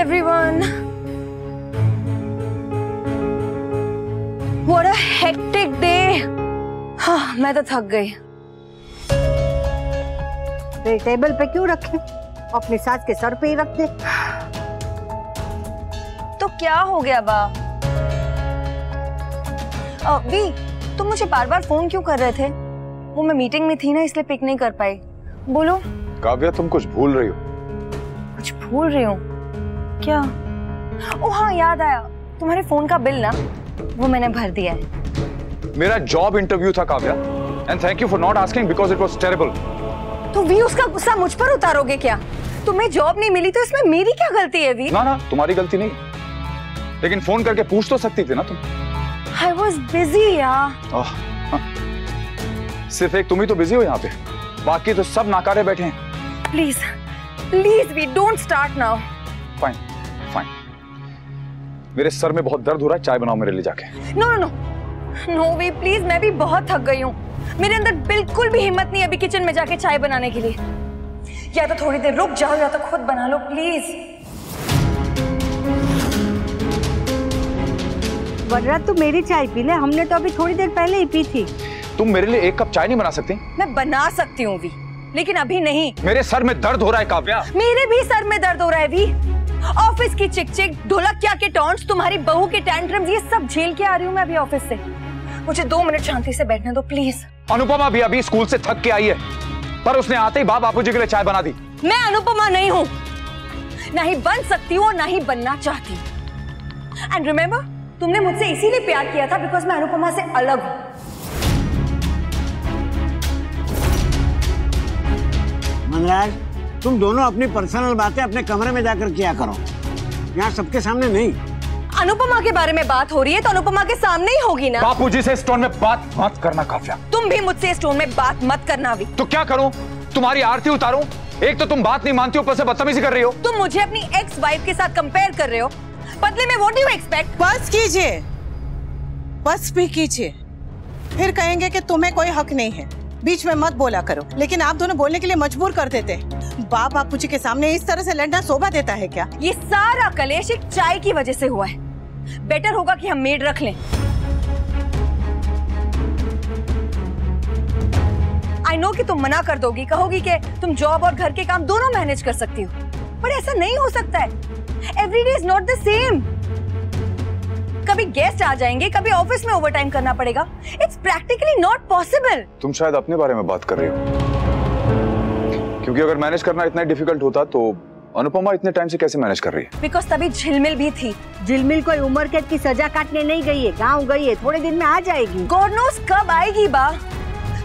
everyone. What a hectic day. हाँ, मैं तो थक गई। तो टेबल पे क्यों रखे? अपनी सास के सर पे ही रख दे। तो क्या हो गया बा? वी, तुम मुझे बार बार फोन क्यों कर रहे थे? वो मैं मीटिंग में थी ना, इसलिए पिक नहीं कर पाई। बोलो। काव्या, तुम कुछ भूल रही हो। कुछ भूल रही हूँ? क्या? ओह हाँ, याद आया। तुम्हारे फोन का बिल ना, वो मैंने भर दिया है। मेरा जॉब इंटरव्यू था Kavya, and thank you for not asking because it was terrible. तो वी, उसका गुस्सा मुझ पर उतारोगे क्या? तुम्हें जॉब नहीं मिली तो इसमें मेरी क्या गलती है वी? ना ना, तुम्हारी गलती नहीं, लेकिन फोन करके पूछ तो सकती थी ना तुम। I was busy यार। सिर्फ एक तुम ही तो बिजी हो यहाँ पे, बाकी तो सब नाकारे बैठे हैं। Please please V, don't start now. Fine fine, मेरे सर में बहुत दर्द हो रहा है, चाय बनाओ मेरे लिए जाके। No no no no V, please, मैं भी बहुत थक गई हूँ। मेरे अंदर बिल्कुल भी हिम्मत नहीं अभी किचन में जाके चाय बनाने के लिए। या तो थोड़ी देर रुक जाओ या तो खुद बना लो प्लीज। वरना तू मेरी चाय पी ले, हमने तो अभी थोड़ी देर पहले ही पी थी। तुम मेरे लिए एक कप चाय नहीं बना सकती? मैं बना सकती हूँ वी, लेकिन अभी नहीं। मेरे सर में दर्द हो रहा है काव्या। मेरे भी सर में दर्द हो रहा है वी। ऑफिस की चिक-चिक, ढोलकिया के टॉन्ट्स, तुम्हारी बहू के टैंट्रम्स, ये सब झेल के आ रही हूँ मैं अभी ऑफिस से। मुझे 2 मिनट शांति से बैठने दो प्लीज। अनुपमा भी अभी स्कूल से थक के आई है, पर उसने आते ही बापूजी के लिए चाय बना दी। मैं अनुपमा नहीं हूँ, ना ही बन सकती हूँ, ना ही बनना चाहती। एंड रिमेम्बर, तुमने मुझसे इसीलिए प्यार किया था बिकॉज मैं अनुपमा से अलग हूँ। मनराज, तुम दोनों अपनी पर्सनल बातें अपने कमरे में जाकर किया करो, यहाँ सबके सामने नहीं। अनुपमा के बारे में बात हो रही है तो अनुपमा के सामने ही होगी ना। बापूजी से इस टोन में बात मत करना काव्या। तुम भी मुझसे इस टोन में बात मत करना भी। तो क्या करूं? तुम्हारी आरती उतारूं? एक तो तुम बात नहीं मानती, ऊपर से बदतमीजी कर रही हो। तुम मुझे अपनी एक्स वाइफ के साथ कंपेयर कर रहे हो, बदले में व्हाट डू यू एक्सपेक्ट? बस कीजिए, बस भी कीजिए, फिर कहेंगे कि तुम्हें कोई हक नहीं है। बीच में मत बोला करो, लेकिन आप दोनों बोलने के लिए मजबूर कर देते हैं। बापूजी के सामने इस तरह से लड़ना शोभा देता है क्या? ये सारा कलेश एक चाय की वजह से हुआ है। बेटर होगा कि हम मेड रख लें। आई नो कि तुम मना कर दोगी, कहोगी कि तुम जॉब और घर के काम दोनों मैनेज कर सकती हो, पर ऐसा नहीं हो सकता है। Every day is not the same. कभी गेस्ट आ जाएंगे, कभी ऑफिस में ओवरटाइम करना पड़ेगा। It's practically not possible. तुम शायद अपने बारे में बात कर रही हो, क्योंकि अगर मैनेज करना इतना डिफिकल्ट होता तो अनुपमा इतने टाइम से कैसे मैनेज कर रही है? बिकॉज तभी झिलमिल भी थी। झिलमिल कोई उम्र कैद की सजा काटने नहीं गई है, गाँव गई है, थोड़े दिन में आ जाएगी। गॉड नोस कब आएगी बा।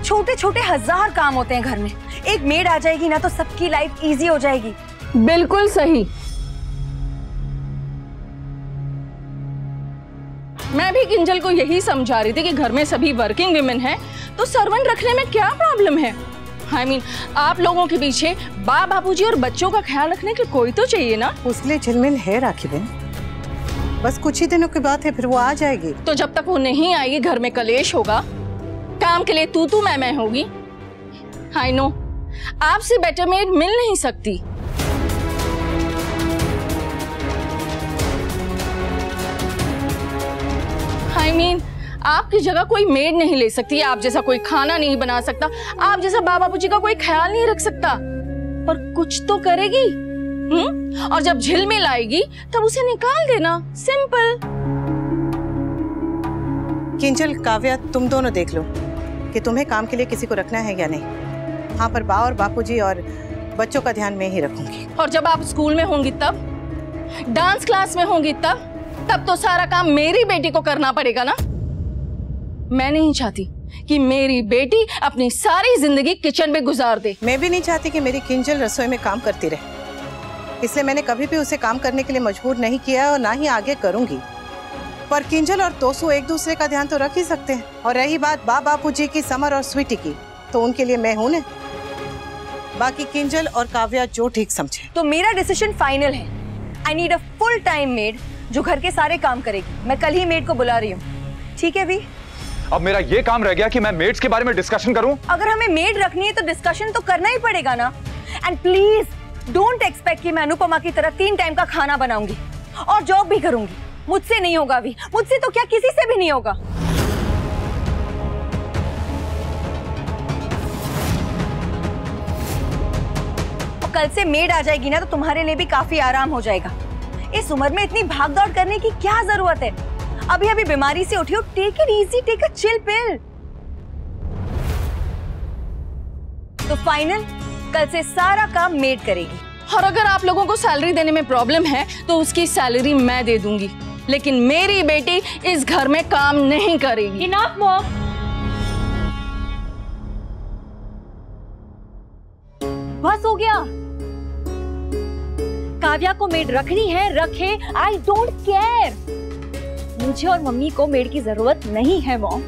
छोटे छोटे 1000 काम होते हैं घर में, एक मेड आ जाएगी ना तो सबकी लाइफ इजी हो जाएगी। बिल्कुल सही। मैं भी किंजल को यही समझा रही थी कि घर में सभी वर्किंग विमेन हैं, तो सर्वेंट रखने में क्या प्रॉब्लम है? I mean, आप लोगों के पीछे बापूजी और बच्चों का ख्याल रखने के कोई तो चाहिए ना। उसके लिए झिलमिल है राखी बहन, बस कुछ ही दिनों की बात है, फिर वो आ जाएगी। तो जब तक वो नहीं आएगी घर में कलेश होगा, काम के लिए तू मैं होगी। I know, आपसे बेटर मेड मिल नहीं सकती। I mean, आपकी जगह कोई मेड नहीं ले सकती, आप जैसा कोई खाना नहीं बना सकता, आप जैसा बापूजी का कोई ख्याल नहीं रख सकता, पर कुछ तो करेगी। और जब झिलमिल आएगी तब उसे निकाल देना, सिंपल। किंजल, काव्या, तुम दोनों देख लो कि तुम्हें काम के लिए किसी को रखना है या नहीं। हाँ, पर बा और बापूजी और बच्चों का ध्यान मैं ही रखूंगी। और जब आप स्कूल में होंगी तब, डांस क्लास में होंगी तब तो सारा काम मेरी बेटी को करना पड़ेगा ना। मैं नहीं चाहती कि मेरी बेटी अपनी सारी जिंदगी किचन में गुजार दे। मैं भी नहीं चाहती कि मेरी किंजल रसोई में काम करती रहे, इसलिए मैंने कभी भी उसे काम करने के लिए मजबूर नहीं किया और ना ही आगे करूंगी। पर किंजल और तोसू एक दूसरे का ध्यान तो रख ही सकते हैं। और रही बात बापूजी की, समर और स्वीटी की, तो उनके लिए मैं हूं ना। बाकी किंजल और काव्या जो ठीक समझे। तो मेरा डिसीजन फाइनल है। I need a full time made जो घर के सारे काम करेगी। मैं कल ही मेड को बुला रही हूँ, ठीक है भी? अब मेरा ये काम रह गया कि मैं मेड्स के बारे में डिस्कशन करूं। अगर हमें मेड रखनी है तो डिस्कशन तो करना ही पड़ेगा ना। एंड प्लीज डोंट एक्सपेक्ट कि मैं अनुपमा की तरह 3 टाइम का खाना बनाऊंगी और जॉब भी करूंगी। मुझसे नहीं होगा भी, मुझसे तो क्या किसी से भी नहीं होगा। और कल से मेड आ जाएगी ना तो तुम्हारे लिए भी काफी आराम हो जाएगा। इस उम्र में इतनी भागदौड़ करने की क्या जरूरत है? अभी अभी बीमारी से उठी हो, take it easy, take a chill pill. तो फाइनल, कल से सारा काम मेड करेगी। और अगर आप लोगों को सैलरी देने में प्रॉब्लम है तो उसकी सैलरी मैं दे दूंगी, लेकिन मेरी बेटी इस घर में काम नहीं करेगी। Enough mom. बस हो गया। काव्या को मेड रखनी है, रखे, आई डोंट केयर। मुझे और मम्मी को मेड की जरूरत नहीं है मॉम।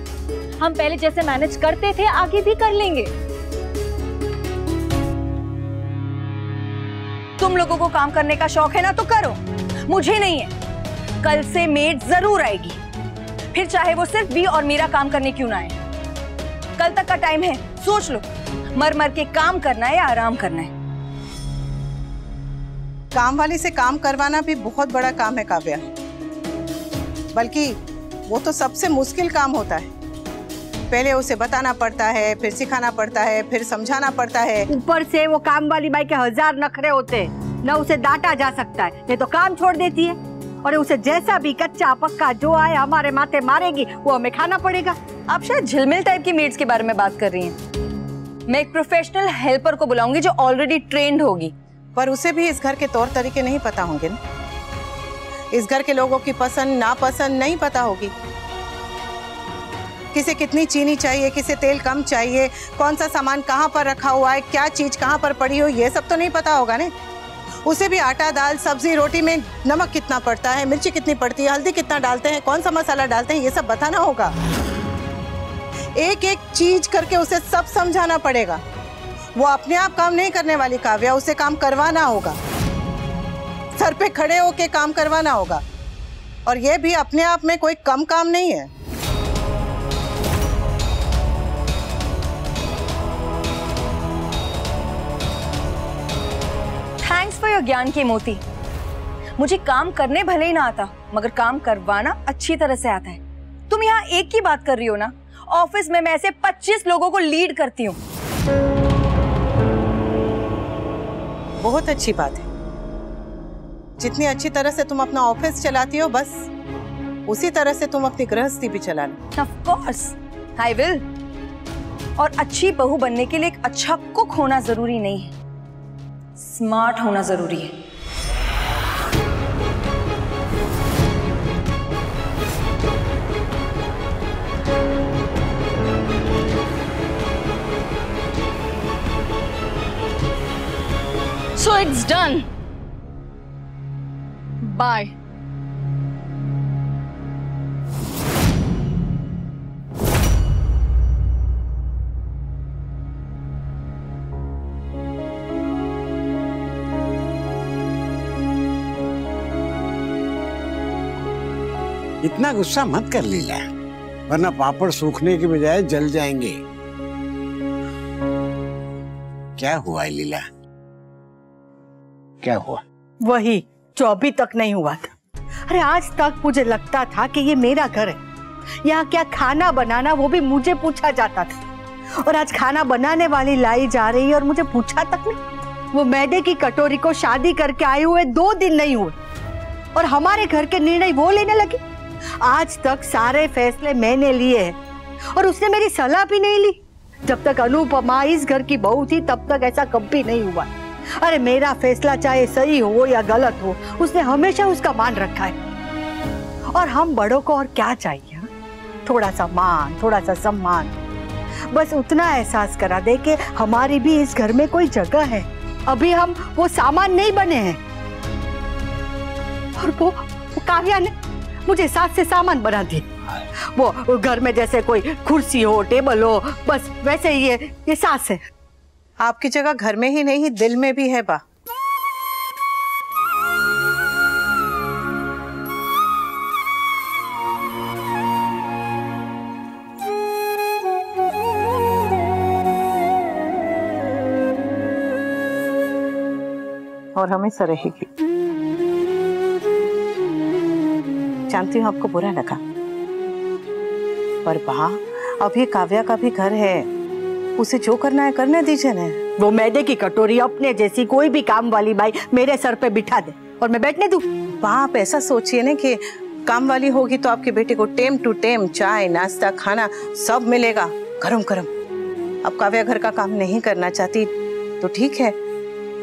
हम पहले जैसे मैनेज करते थे आगे भी कर लेंगे। तुम लोगों को काम करने का शौक है ना तो करो, मुझे नहीं है। कल से मेड जरूर आएगी, फिर चाहे वो सिर्फ भी और मेरा काम करने क्यों ना आए। कल तक का टाइम है, सोच लो, मर मर के काम करना है या आराम करना है। काम वाली से काम करवाना भी बहुत बड़ा काम है काव्या, बल्कि वो तो सबसे मुश्किल काम होता है। पहले उसे बताना पड़ता है, फिर सिखाना पड़ता है, फिर समझाना पड़ता है। ऊपर से वो काम वाली बाई के 1000 नखरे होते, न उसे डांटा जा सकता है, नहीं तो काम छोड़ देती है। और उसे जैसा भी कच्चा पक्का जो आए हमारे माथे मारेगी, वो हमें खाना पड़ेगा। आप शायद झिलमिल टाइप की मेड्स के बारे में बात कर रही हैं। मैं एक प्रोफेशनल हेल्पर को बुलाऊंगी जो ऑलरेडी ट्रेंड होगी। पर उसे भी इस घर के तौर तरीके नहीं पता होंगे ना, इस घर के लोगों की पसंद नापसंद नहीं पता होगी। किसे कितनी चीनी चाहिए, किसे तेल कम चाहिए, कौन सा सामान कहाँ पर रखा हुआ है, क्या चीज कहाँ पर पड़ी हो, ये सब तो नहीं पता होगा ना। उसे भी आटा दाल सब्जी रोटी में नमक कितना पड़ता है, मिर्ची कितनी पड़ती है, हल्दी कितना डालते हैं, कौन सा मसाला डालते हैं, ये सब बताना होगा। एक एक चीज करके उसे सब समझाना पड़ेगा। वो अपने आप काम नहीं करने वाली काव्या, उसे काम करवाना होगा, सर पे खड़े होके काम करवाना होगा। और ये भी अपने आप में कोई कम काम नहीं है। थैंक्स फॉर योर ज्ञान की मोती। मुझे काम करने भले ही ना आता, मगर काम करवाना अच्छी तरह से आता है। तुम यहाँ एक की बात कर रही हो ना, ऑफिस में मैं ऐसे 25 लोगों को लीड करती हूँ। बहुत अच्छी बात है। जितनी अच्छी तरह से तुम अपना ऑफिस चलाती हो, बस उसी तरह से तुम अपनी गृहस्थी भी चलाना। Of course I will. और अच्छी बहू बनने के लिए एक अच्छा कुक होना जरूरी नहीं है, स्मार्ट होना जरूरी है। So it's done. Bye. इतना गुस्सा मत कर लीला, वरना पापड़ सूखने के बजाय जल जाएंगे। क्या हुआ लीला, क्या हुआ? वही जो अभी तक नहीं हुआ था। अरे आज तक मुझे लगता था कि ये मेरा घर है, यहाँ क्या खाना बनाना वो भी मुझे पूछा जाता था। और आज खाना बनाने वाली लाई जा रही है और मुझे पूछा तक नहीं। वो मैदे की कटोरी को शादी करके आए हुए 2 दिन नहीं हुए और हमारे घर के निर्णय वो लेने लगी। आज तक सारे फैसले मैंने लिए हैं और उसने मेरी सलाह भी नहीं ली। जब तक अनुपमा इस घर की बहू थी तब तक ऐसा कभी नहीं हुआ। अरे मेरा फैसला चाहे सही हो या गलत हो, उसने हमेशा उसका मान रखा है। और हम बड़ों को और क्या चाहिए? थोड़ा सा मान, थोड़ा सा सम्मान, बस उतना एहसास करा दे कि हमारी भी इस घर में कोई जगह है। अभी हम वो सामान नहीं बने हैं। और वो काव्या ने मुझे साथ से सामान बना दिया। वो घर में जैसे कोई कुर्सी हो, टेबल हो, बस वैसे ही ये सास है। आपकी जगह घर में ही नहीं, दिल में भी है बा। और हमेशा रहेगी। जानती हूँ आपको बुरा लगा, पर बा अब ये काव्या का भी घर है, उसे जो करना है करने दीजिए ना। वो मैदे की कटोरी अपने जैसी कोई भी काम वाली बाई मेरे सर पे बिठा दे और मैं बैठने दूं। बा आप ऐसा सोचिए ना कि काम वाली होगी तो आपके बेटे को टेम टू टेम चाय नाश्ता खाना सब मिलेगा गरम गरम। अब काव्या घर का काम नहीं करना चाहती तो ठीक है,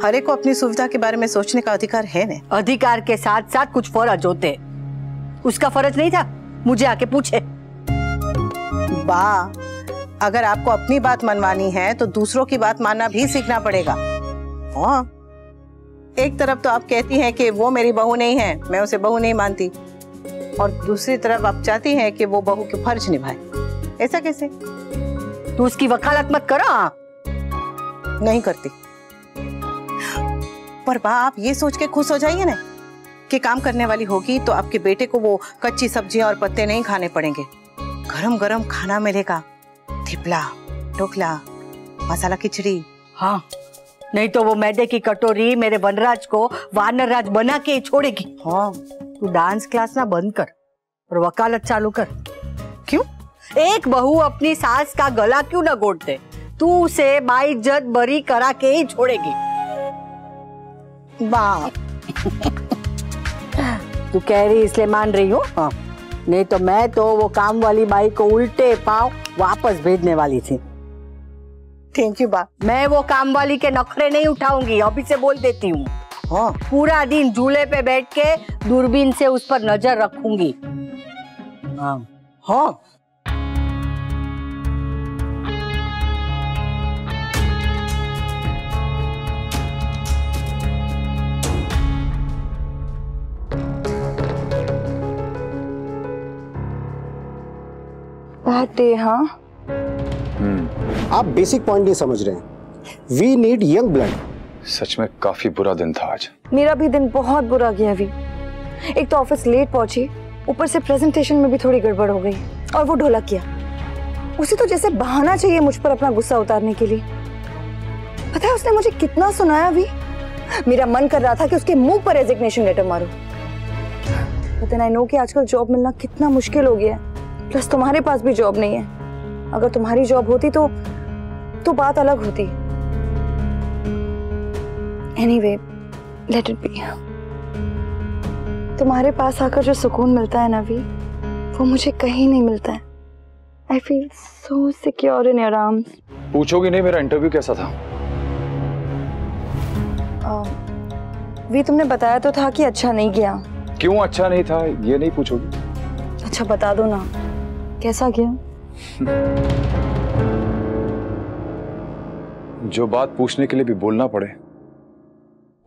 हर एक को अपनी सुविधा के बारे में सोचने का अधिकार है ना। अधिकार के साथ साथ कुछ फर्ज होते। उसका फर्ज नहीं था मुझे आके पूछे। बा अगर आपको अपनी बात मनवानी है तो दूसरों की बात मानना भी सीखना पड़ेगा। हाँ, एक तरफ तो आप कहती हैं कि वो मेरी बहू नहीं है, मैं उसे बहू नहीं मानती, और दूसरी तरफ आप चाहती हैं कि वो बहू के फर्ज निभाए। ऐसा कैसे? तू उसकी वकालत मत करो। नहीं करती। पर बा आप ये सोच के खुश हो जाइए ना कि काम करने वाली होगी तो आपके बेटे को वो कच्ची सब्जियां और पत्ते नहीं खाने पड़ेंगे, गरम गरम खाना मिलेगा, थिपला ढोकला मसाला खिचड़ी। हाँ, नहीं तो वो मैदे की कटोरी मेरे वनराज को वानर राज बना के छोड़ेगी। हाँ, तू डांस क्लास ना बंद कर और वकालत चालू कर। क्यों? एक बहू अपनी सास का गला क्यों ना घोट दे? तू उसे बाइज्जत बरी करा के ही छोड़ेगी। बाप तू कह रही इसलिए मान रही हूँ? हाँ, नहीं तो मैं तो वो काम वाली बाई को उल्टे पांव वापस भेजने वाली थी। थैंक यू बा। मैं वो काम वाली के नखरे नहीं उठाऊंगी, अभी से बोल देती हूँ। हाँ, पूरा दिन झूले पे बैठ के दूरबीन से उस पर नजर रखूंगी। हाँ हाँ। बातें हाँ। आप बेसिक पॉइंट नहीं समझ रहे हैं। We need young blood. सच में काफी बुरा दिन था आज। मेरा भी दिन बहुत बुरा गया अभी। एक तो ऑफिस लेट पहुंची, ऊपर से प्रेजेंटेशन में भी थोड़ी गड़बड़ हो गई, और वो ढोलक किया। उसे तो जैसे बहाना चाहिए मुझ पर अपना गुस्सा उतारने के लिए। पता है उसने मुझे कितना सुनाया अभी। मेरा मन कर रहा था कि उसके मुंह पर रेजिग्नेशन लेटर मारूं। लेकिन आई नो कि आजकल जॉब मिलना कितना मुश्किल हो गया है। प्लस तुम्हारे पास भी जॉब नहीं है। अगर तुम्हारी जॉब होती तो बात अलग होती। Anyway, let it be. तुम्हारे पास आकर जो सुकून मिलता है ना वी, वो मुझे कहीं नहीं मिलता है। I feel so secure in your arms. पूछोगी नहीं मेरा इंटरव्यू कैसा था? वी तुमने बताया तो था कि अच्छा नहीं गया। क्यों अच्छा नहीं था ये नहीं पूछोगी? अच्छा बता दो ना, कैसा गया? जो बात पूछने के लिए भी बोलना पड़े,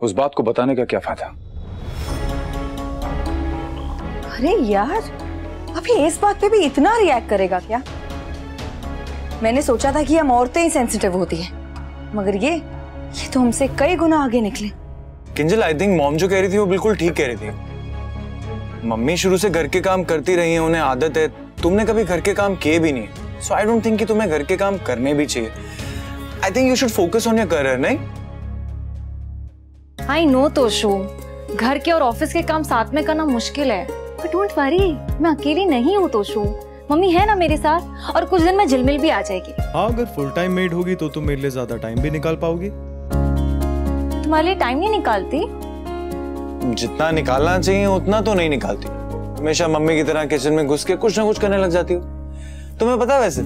उस बात को बताने का क्या फायदा? अरे यार, अभी इस बात पे भी इतना रिएक्ट करेगा क्या? मैंने सोचा था कि हम औरतें ही सेंसिटिव होती हैं, मगर ये तो हमसे कई गुना आगे निकले। किंजल, आई थिंक मॉम जो कह रही थी वो बिल्कुल ठीक कह रही थी। मम्मी शुरू से घर के काम करती रही है, उन्हें आदत है। तुमने कभी घर के काम किए भी नहीं, सो आई डोंट थिंक कि तुम्हें घर के काम करने भी चाहिए। I think you should focus on your career, नहीं? आई नो तोशु, घर के और ऑफिस के काम साथ में करना मुश्किल है, बट डोंट वरी, मैं अकेली नहीं हूँ तोशु। मम्मी है ना मेरे साथ, और कुछ दिन में झिलमिल भी आ जाएगी। हाँ, अगर फुल टाइम मेड होगी तो तुम मेरे लिए ज्यादा टाइम भी निकाल पाओगी। तुम्हारे लिए टाइम नहीं निकालती? जितना निकालना चाहिए उतना तो नहीं निकालती। हमेशा मम्मी की तरह किचन में घुस के कुछ ना कुछ करने लग जाती हो। तुम्हें पता है वैसे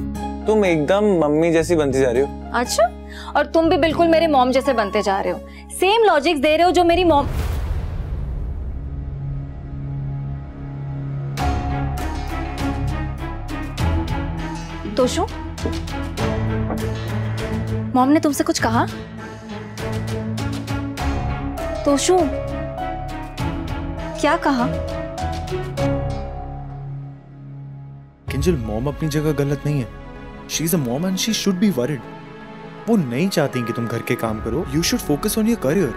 तुम एकदम मम्मी जैसी बनती जा रही हो। अच्छा, और तुम भी बिल्कुल मेरे मॉम जैसे बनते जा रहे हो। सेम लॉजिक्स दे रहे हो जो मेरी मॉम। तोशु, मॉम ने तुमसे कुछ कहा? तोशु, क्या कहा? किंजल, मॉम अपनी जगह गलत नहीं है। She is a mom and she should be worried. वो नहीं चाहती कि तुम घर के काम करो। You should focus on your career,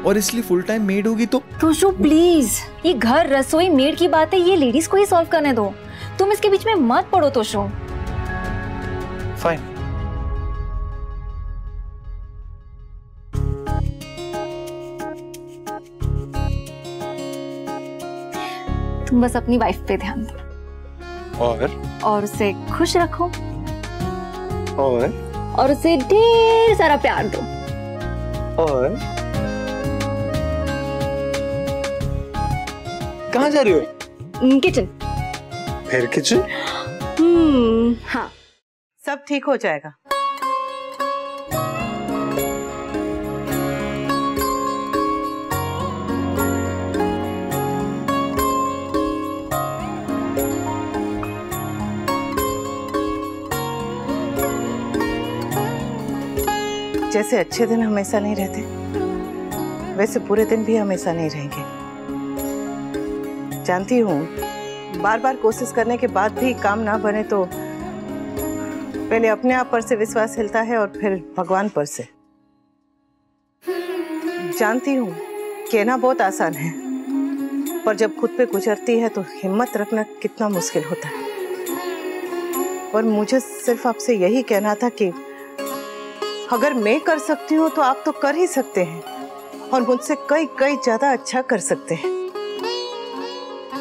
और इसलिए फुल टाइम मेड होगी तो। तोशु प्लीज, ये घर रसोई मेड की बात है, ये लेडीज को ही सॉल्व करने दो। तुम इसके बीच में मत पड़ो तोशु। फाइन। तुम बस अपनी वाइफ पे ध्यान दो और उसे खुश रखो और उसे ढेर सारा प्यार दो और कहाँ जा रही हो? किचन। फिर किचन? हाँ, सब ठीक हो जाएगा। जैसे अच्छे दिन हमेशा नहीं रहते, वैसे बुरे दिन भी हमेशा नहीं रहेंगे। जानती हूँ, बार बार कोशिश करने के बाद भी काम ना बने तो पहले अपने आप पर से विश्वास हिलता है और फिर भगवान पर से। जानती हूँ, कहना बहुत आसान है, पर जब खुद पे गुजरती है तो हिम्मत रखना कितना मुश्किल होता है। और मुझे सिर्फ आपसे यही कहना था कि अगर मैं कर सकती हूँ तो आप तो कर ही सकते हैं, और मुझसे कई कई ज्यादा अच्छा कर सकते हैं।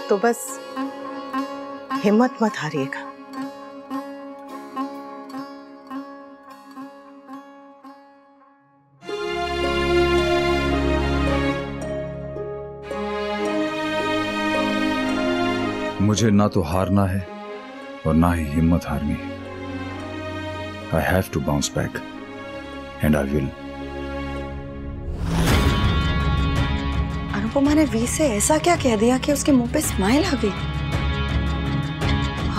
तो बस हिम्मत मत हारिएगा। मुझे ना तो हारना है और ना ही हिम्मत हारनी है। I have to bounce back and I will. Anupama ने वी से ऐसा क्या कह दिया कि उसके मुंह पे स्माइल आ गई?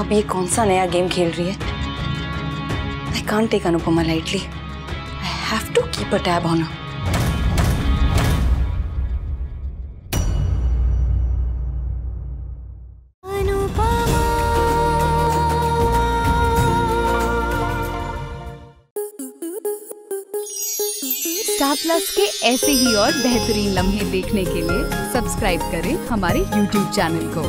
अब ये कौन सा नया गेम खेल रही है? I can't take Anupama lightly. I have to keep a tab on her. Star plus के ऐसे ही और बेहतरीन लम्हे देखने के लिए सब्सक्राइब करें हमारे YouTube चैनल को।